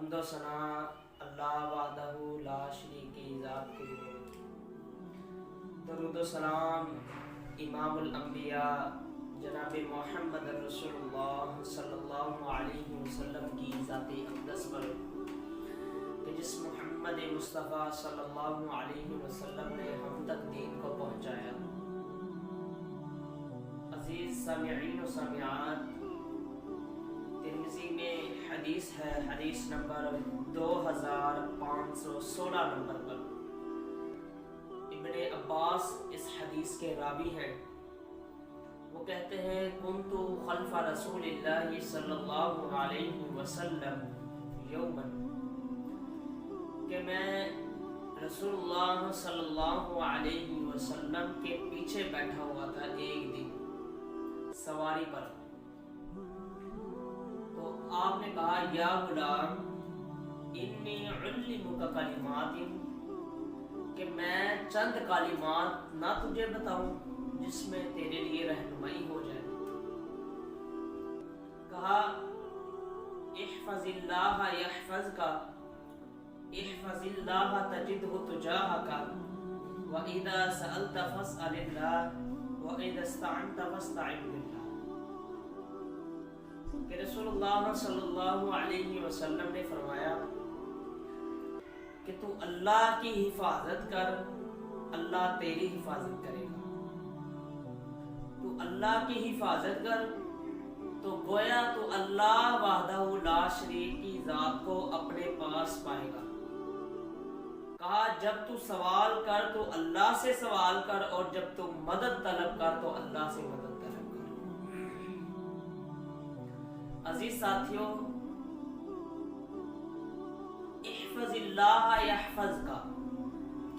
حمد و ثنا اللہ وحدہ لا شریک ذات کے لیے، درود و سلام امام الانبیاء جناب محمد رسول اللہ صلی اللہ علیہ وسلم کی ذات اقدس پر کہ جس محمد مصطفیٰ صلی اللہ علیہ وسلم نے ہم تک دین کو پہنچایا۔ عزیز سامعین و سامعات، ترمذی میں حدیث ہے، حدیث نمبر 2516 نمبر پر ابن عباس اس حدیث کے راوی ہیں۔ وہ کہتے ہیں کنت خلف رسول اللہ صلی اللہ علیہ وسلم یوما، کہ میں رسول اللہ صلی اللہ علیہ وسلم کے پیچھے بیٹھا ہوا تھا ایک دن سواری پر۔ تو آپ نے کہا یا غلام انی علمک کلمات، کہ میں چند کلمات نہ تجھے بتاؤں جس میں تیرے لیے رہنمائی ہو جائے۔ کہا احفظ اللہ یحفظک، احفظ اللہ تجدہ تجاہک، وَإِذَا سَأَلْتَ فَاسْأَلِ اللَّهَ وَإِذَا اسْتَعَنْتَ فَاسْتَعِنْ بِاللَّهِ۔ کہ رسول اللہ صلی اللہ علیہ وسلم نے فرمایا کہ تو اللہ کی حفاظت کر، اللہ تیری حفاظت کرے گا۔ تو اللہ کی حفاظت کر تو گویا تو اللہ وحدہ لا شریک کی ذات کو اپنے پاس پائے گا۔ کہا جب تو سوال کر تو اللہ سے سوال کر، اور جب تو مدد طلب کر تو اللہ سے مدد طلب کر۔ عزیز ساتھیوں، احفظ اللہ یحفظک،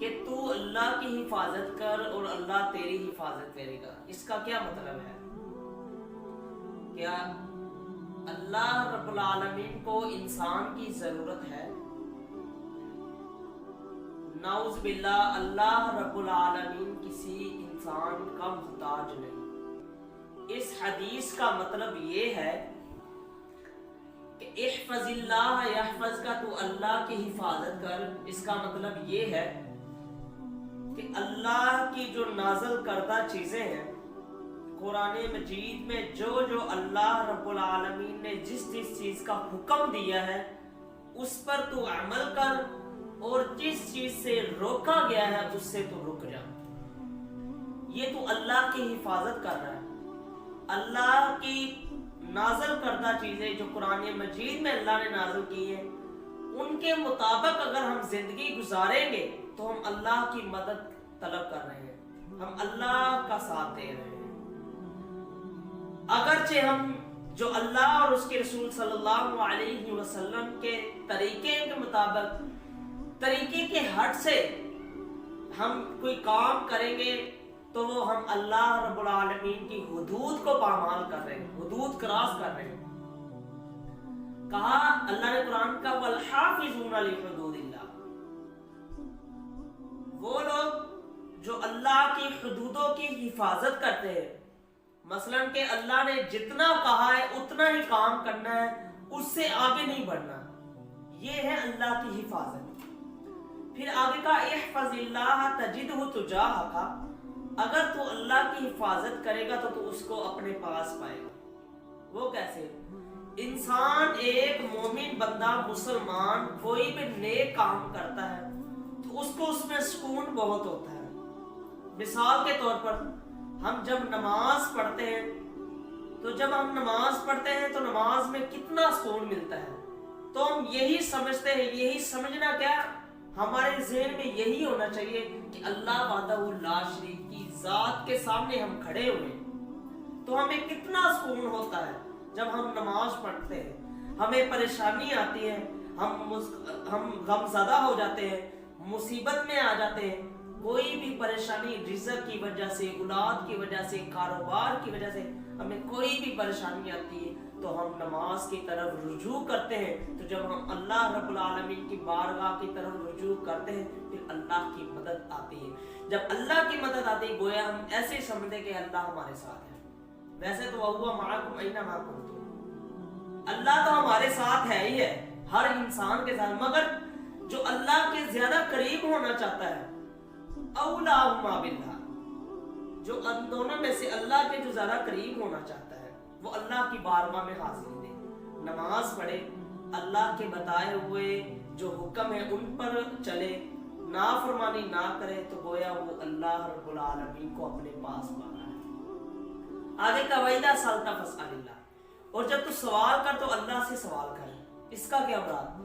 کہ تو اللہ کی حفاظت کر اور اللہ تیری حفاظت کرے گا۔ اس کا کیا مطلب ہے؟ کیا اللہ رب العالمین کو انسان کی ضرورت ہے؟ نعوذ باللہ، اللہ رب العالمین کسی انسان کا محتاج نہیں۔ اس حدیث کا مطلب یہ ہے کہ احفظ اللہ یحفظ کا، تو اللہ کی حفاظت کر۔ اس کا مطلب یہ ہے کہ اللہ کی جو نازل کردہ چیزیں ہیں قرآن مجید میں، جو اللہ رب العالمین نے جس چیز کا حکم دیا ہے اس پر تو عمل کر، اور جس چیز سے روکا گیا ہے اس سے تو رک جا۔ یہ تو اللہ کی حفاظت کر رہا ہے۔ اللہ کی نازل کردہ چیزیں جو قرآن مجید میں اللہ نے نازل کی ہیں، ان کے مطابق اگر ہم زندگی گزاریں گے تو ہم اللہ کی مدد طلب کر رہے ہیں، ہم اللہ کا ساتھ دے رہے ہیں۔ اگرچہ ہم جو اللہ اور اس کے رسول صلی اللہ علیہ وسلم کے طریقے کے مطابق، طریقے کے ہٹ سے ہم کوئی کام کریں گے تو وہ ہم اللہ رب العالمین کی حدود کو پامال کر رہے ہیں، حدود کراس کر رہے ہیں۔ کہا اللہ نے قرآن کا والحافظون لحدود اللہ، وہ لوگ جو اللہ کی حدودوں کی حفاظت کرتے ہیں۔ مثلا کہ اللہ نے جتنا کہا ہے اتنا ہی کام کرنا ہے، اس سے آگے نہیں بڑھنا، یہ ہے اللہ کی حفاظت۔ پھر آگے کا احفظ اللہ تجدہ تجاہک، اگر تو اللہ کی حفاظت کرے گا تو اس کو اپنے پاس پائے گا۔ وہ کیسے؟ انسان ایک مومن بندہ، مسلمان کوئی بھی نیک کام کرتا ہے تو اس کو اس میں سکون بہت ہوتا ہے۔ مثال کے طور پر ہم جب نماز پڑھتے ہیں تو جب ہم نماز پڑھتے ہیں تو نماز میں کتنا سکون ملتا ہے، تو ہم یہی سمجھتے ہیں، یہی سمجھنا کیا ہمارے ذہن میں یہی ہونا چاہیے کہ اللہ وحدہ لا شریک کی ذات کے سامنے ہم کھڑے ہوئے تو ہمیں کتنا سکون ہوتا ہے۔ جب ہم نماز پڑھتے ہیں ہمیں پریشانی آتی ہے، ہم غم زدہ ہو جاتے ہیں، مصیبت میں آ جاتے ہیں، کوئی بھی پریشانی رزق کی وجہ سے، اولاد کی وجہ سے، کاروبار کی وجہ سے ہمیں کوئی بھی پریشانی آتی ہے تو ہم نماز کی طرف رجوع کرتے ہیں۔ تو جب ہم اللہ رب العالمین کی بارگاہ کی طرف رجوع کرتے ہیں پھر اللہ کی مدد آتی ہے۔ جب اللہ کی مدد آتی ہے گویا ہم ایسے سمجھتے کہ اللہ ہمارے ساتھ ہے۔ ویسے تو وَهُوَ مَعَكُمْ أَيْنَمَا كُنتُمْ، اللہ تو ہمارے ساتھ ہے ہی ہے، ہر انسان کے ساتھ، مگر جو اللہ کے زیادہ قریب ہونا چاہتا ہے اولاہما باللہ، جو ان دونوں میں سے اللہ کے جو زیادہ قریب ہونا چاہتا ہے وہ اللہ کی بارگاہ میں حاضری دے، نماز پڑھے، اللہ کے بتائے ہوئے جو حکم ہے ان پر چلے، نافرمانی نہ کرے، تو گویا وہ اللہ رب العالمین کو اپنے پاس پانا ہے۔ آگے کا وَإِذَا سَأَلْتَ فَاسْأَلِ اللَّهَ، اور جب تو سوال کر تو اللہ سے سوال کر۔ اس کا کیا مراد؟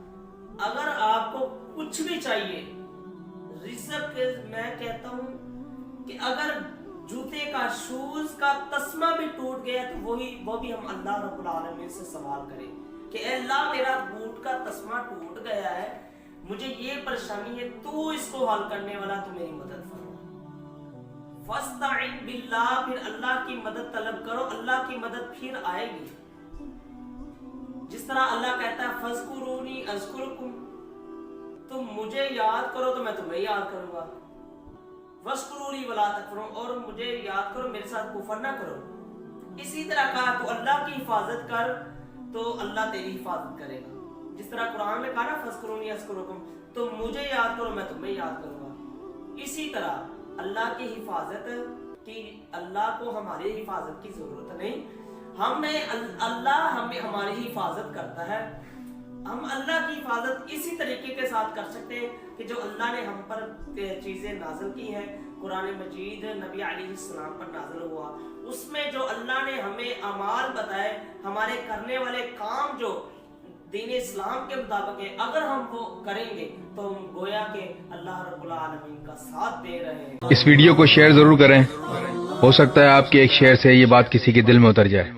اگر آپ کو کچھ بھی چاہیے، رزق، میں کہتا ہوں کہ اگر جوتے کا، شوز کا تسمہ بھی ٹوٹ گیا تو وہ بھی ہم اللہ رب العالمین سے سوال کریں کہ اے اللہ میرا بوٹ کا تسمہ ٹوٹ گیا ہے، مجھے یہ پریشانی ہے، تو اس کو حل کرنے والا، تو میری مدد فرما۔ فاستعن باللہ، پھر اللہ کی مدد طلب کرو، اللہ کی مدد پھر آئے گی۔ جس طرح اللہ کہتا ہے فاذکرونی اذکرکم، تم مجھے یاد کرو تو میں تمہیں یاد کروں گا، واشکروا لی ولا تکفرون، اور مجھے یاد کرو میرے ساتھ کفر نہ کرو۔ اسی طرح کہا تو اللہ کی حفاظت کر تو اللہ تیری حفاظت کرے گا۔ جس طرح قرآن میں کہا نا فاذکرونی اذکرکم، تم مجھے یاد کرو میں تمہیں یاد کروں گا۔ اسی طرح اللہ کی حفاظت کی، اللہ کو ہماری حفاظت کی ضرورت نہیں، اللہ ہمیں ہماری حفاظت کرتا ہے۔ ہم اللہ کی حفاظت اسی طریقے کے ساتھ کر سکتے ہیں کہ جو اللہ نے ہم پر چیزیں نازل کی ہیں، قرآن مجید نبی علیہ السلام پر نازل ہوا، اس میں جو اللہ نے ہمیں اعمال بتائے، ہمارے کرنے والے کام جو دین اسلام کے مطابق ہیں، اگر ہم وہ کریں گے تو ہم گویا کہ اللہ رب العالمین کا ساتھ دے رہے ہیں۔ اس ویڈیو کو شیئر ضرور کریں، ہو سکتا ہے آپ کے ایک شیئر سے یہ بات کسی کے دل میں اتر جائے۔